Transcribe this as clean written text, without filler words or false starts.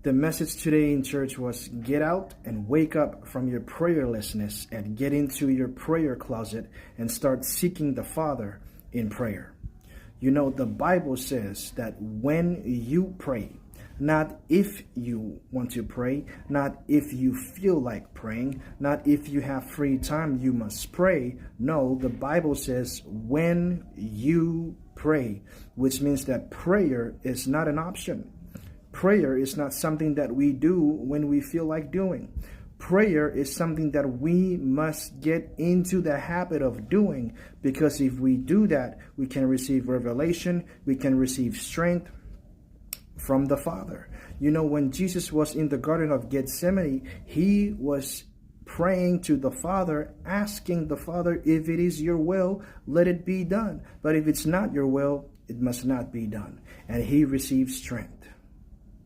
The message today in church was get out and wake up from your prayerlessness and get into your prayer closet and start seeking the Father in prayer. You know, the Bible says that when you pray, not if you want to pray, not if you feel like praying, not if you have free time, you must pray. No, the Bible says when you pray, which means that prayer is not an option. Prayer is not something that we do when we feel like doing. Prayer is something that we must get into the habit of doing, because if we do that, we can receive revelation, we can receive strength from the Father. You know, when Jesus was in the Garden of Gethsemane, he was praying to the Father, asking the Father, if it is your will, let it be done. But if it's not your will, it must not be done. And he received strength.